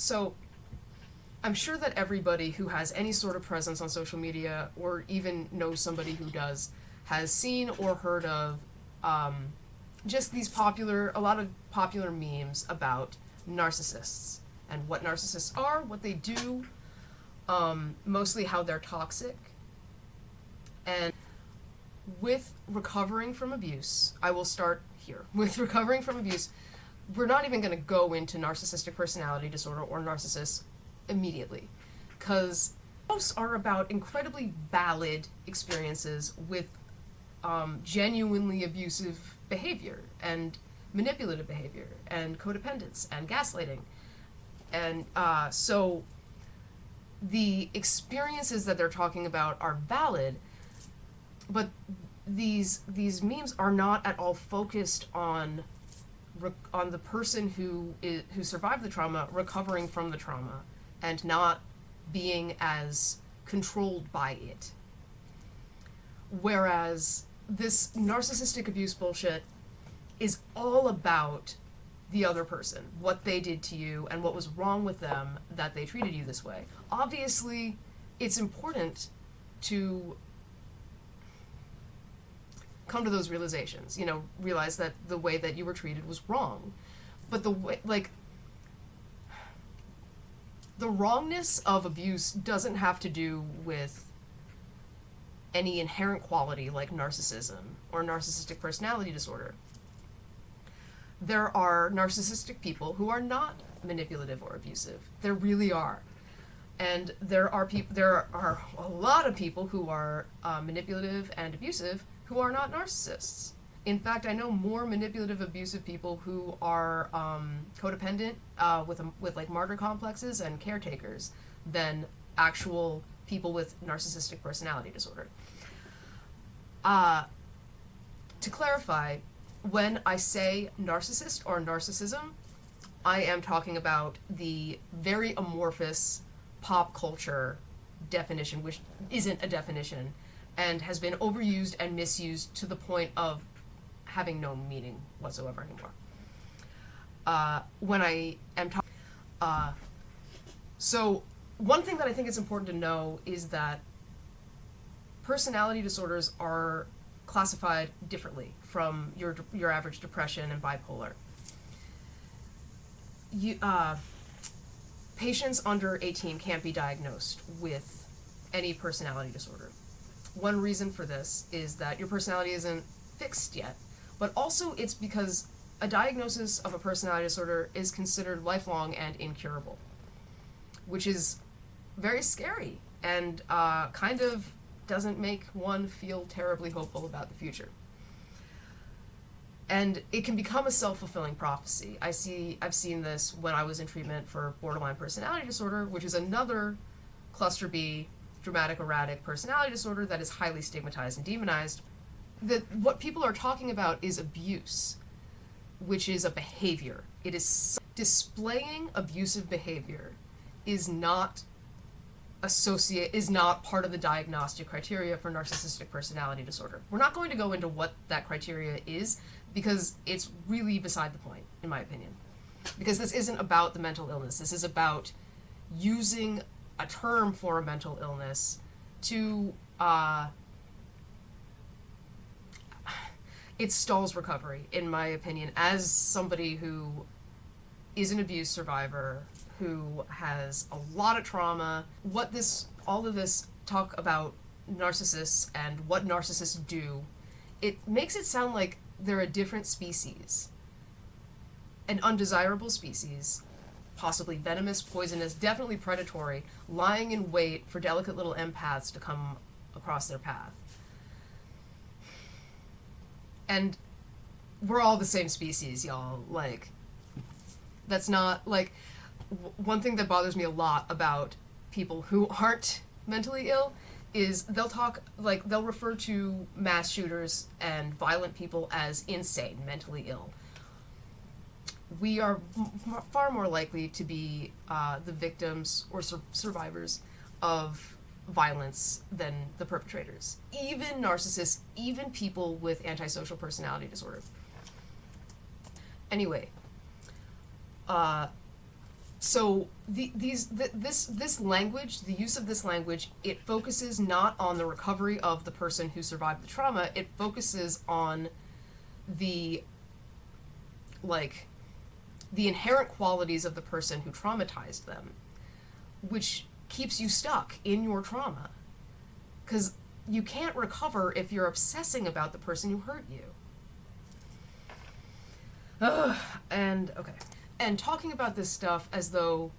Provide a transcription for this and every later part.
So I'm sure that everybody who has any sort of presence on social media or even knows somebody who does has seen or heard of just a lot of popular memes about narcissists and what narcissists are, what they do, mostly how they're toxic. And with recovering from abuse, I will start here. With recovering from abuse, we're not even going to go into narcissistic personality disorder or narcissists immediately, because most are about incredibly valid experiences with genuinely abusive behavior and manipulative behavior and codependence and gaslighting. And so the experiences that they're talking about are valid, but these memes are not at all focused on the person who survived the trauma recovering from the trauma and not being as controlled by it. Whereas this narcissistic abuse bullshit is all about the other person, what they did to you and what was wrong with them that they treated you this way. Obviously, it's important to come to those realizations, realize that the way that you were treated was wrong. But the wrongness of abuse doesn't have to do with any inherent quality like narcissism or narcissistic personality disorder. There are narcissistic people who are not manipulative or abusive. There really are. And there are a lot of people who are manipulative and abusive who are not narcissists. In fact, I know more manipulative, abusive people who are codependent with like martyr complexes and caretakers than actual people with narcissistic personality disorder. To clarify, when I say narcissist or narcissism, I am talking about the very amorphous pop culture definition, which isn't a definition and has been overused and misused to the point of having no meaning whatsoever anymore. When I am talking... so one thing that I think is important to know is that personality disorders are classified differently from your average depression and bipolar. Patients under 18 can't be diagnosed with any personality disorder. One reason for this is that your personality isn't fixed yet, but also it's because a diagnosis of a personality disorder is considered lifelong and incurable, which is very scary and kind of doesn't make one feel terribly hopeful about the future. And it can become a self-fulfilling prophecy. I've seen this when I was in treatment for borderline personality disorder, which is another cluster B dramatic erratic personality disorder that is highly stigmatized and demonized. What people are talking about is abuse, which is a behavior. It is displaying abusive behavior is not part of the diagnostic criteria for narcissistic personality disorder. We're not going to go into what that criteria is because it's really beside the point, in my opinion. Because this isn't about the mental illness. This is about using a term for a mental illness to it stalls recovery, in my opinion, as somebody who is an abuse survivor, who has a lot of trauma. All of this talk about narcissists and what narcissists do, it makes it sound like they're a different species, an undesirable species, possibly venomous, poisonous, definitely predatory, lying in wait for delicate little empaths to come across their path. And we're all the same species, y'all. Like, that's not, like, one thing that bothers me a lot about people who aren't mentally ill is they'll refer to mass shooters and violent people as insane, mentally ill. We are far more likely to be the victims or survivors of violence than the perpetrators. Even narcissists, even people with antisocial personality disorder. Anyway, So this language, the use of this language, it focuses not on the recovery of the person who survived the trauma. It focuses on the the inherent qualities of the person who traumatized them, which keeps you stuck in your trauma. Because you can't recover if you're obsessing about the person who hurt you. And talking about this stuff as though,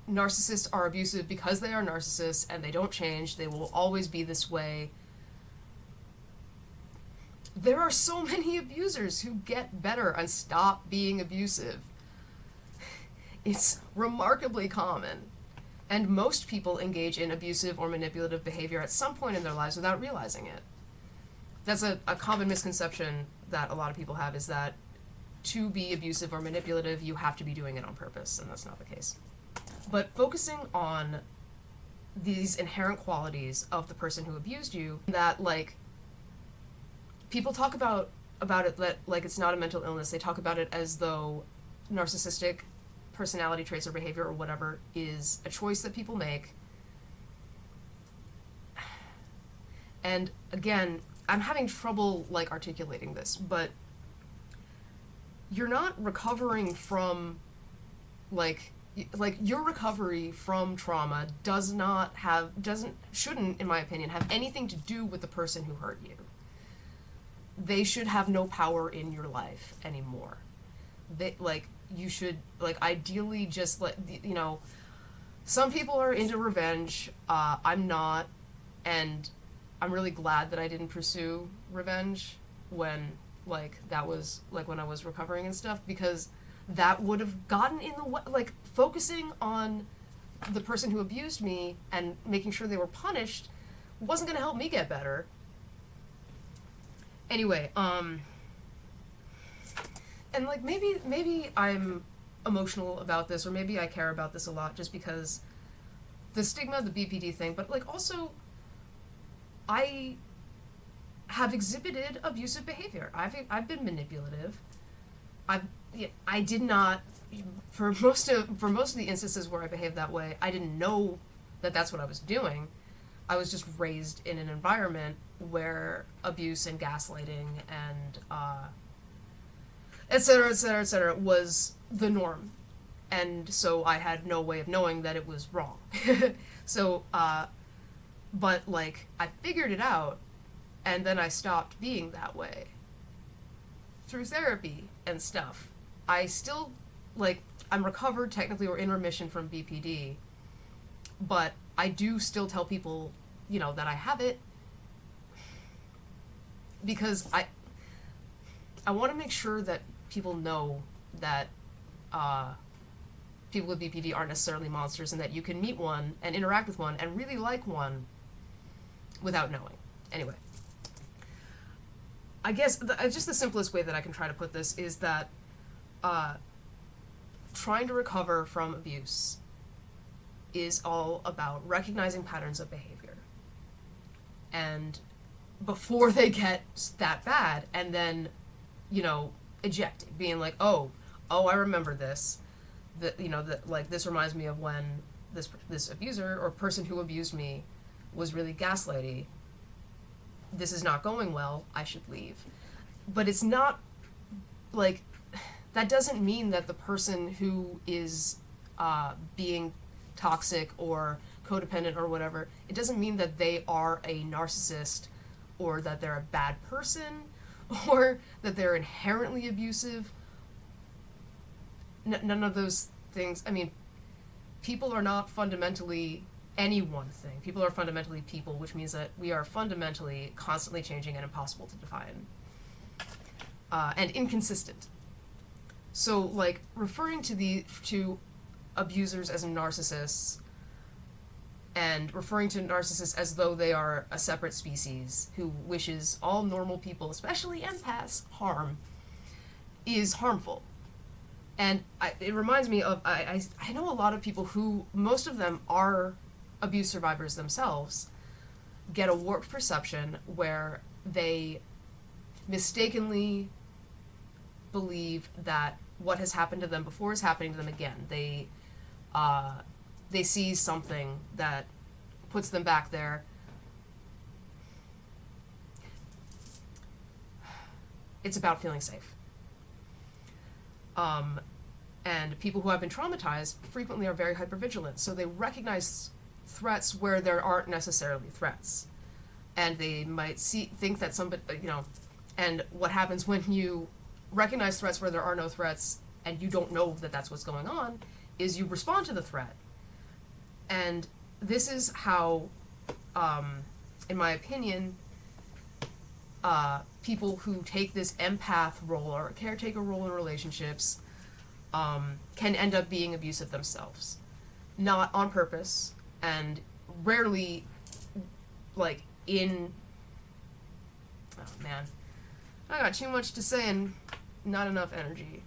narcissists are abusive because they are narcissists and they don't change, they will always be this way. There are so many abusers who get better and stop being abusive. It's remarkably common. And most people engage in abusive or manipulative behavior at some point in their lives without realizing it. That's a common misconception that a lot of people have, is that to be abusive or manipulative, you have to be doing it on purpose, and that's not the case. But focusing on these inherent qualities of the person who abused you, that, people talk about it like it's not a mental illness. They talk about it as though narcissistic personality traits or behavior or whatever is a choice that people make. And again, I'm having trouble articulating this, but you're not recovering from your recovery from trauma shouldn't, in my opinion, have anything to do with the person who hurt you. They should have no power in your life anymore. You should, ideally just some people are into revenge. I'm not, and I'm really glad that I didn't pursue revenge when, that was, when I was recovering and stuff, because that would have gotten in the way, focusing on the person who abused me and making sure they were punished wasn't going to help me get better. Anyway, and maybe I'm emotional about this, or maybe I care about this a lot just because the stigma, the BPD thing, but also I have exhibited abusive behavior. I've been manipulative. I did not, for most of the instances where I behaved that way, I didn't know that that's what I was doing. I was just raised in an environment where abuse and gaslighting and et cetera, was the norm. And so I had no way of knowing that it was wrong. So, but I figured it out, and then I stopped being that way through therapy and stuff. I still, I'm recovered technically, or in remission from BPD, but I do still tell people, that I have it, because I want to make sure that people know that people with BPD aren't necessarily monsters, and that you can meet one and interact with one and really like one without knowing. Anyway, I guess just the simplest way that I can try to put this is that trying to recover from abuse is all about recognizing patterns of behavior, and before they get that bad, and then ejecting, being oh, I remember this, that this reminds me of when this abuser or person who abused me was really gaslighty. This is not going well. I should leave. But it's not that doesn't mean that the person who is being toxic or codependent or whatever, it doesn't mean that they are a narcissist, or that they're a bad person, or that they're inherently abusive. None of those things. I mean, people are not fundamentally any one thing. People are fundamentally people, which means that we are fundamentally constantly changing and impossible to define, and inconsistent. So, referring to abusers as narcissists, and referring to narcissists as though they are a separate species who wishes all normal people, especially empaths, harm, is harmful. And it reminds me of, I know a lot of people who, most of them are abuse survivors themselves, get a warped perception where they mistakenly believe that what has happened to them before is happening to them again. They they see something that puts them back there. It's about feeling safe. And people who have been traumatized frequently are very hypervigilant, so they recognize threats where there aren't necessarily threats. And they might think that somebody, and what happens when you recognize threats where there are no threats and you don't know that that's what's going on is you respond to the threat. And this is how, in my opinion, people who take this empath role or caretaker role in relationships can end up being abusive themselves. Not on purpose, and rarely, like, in... Oh, man. I got too much to say and not enough energy.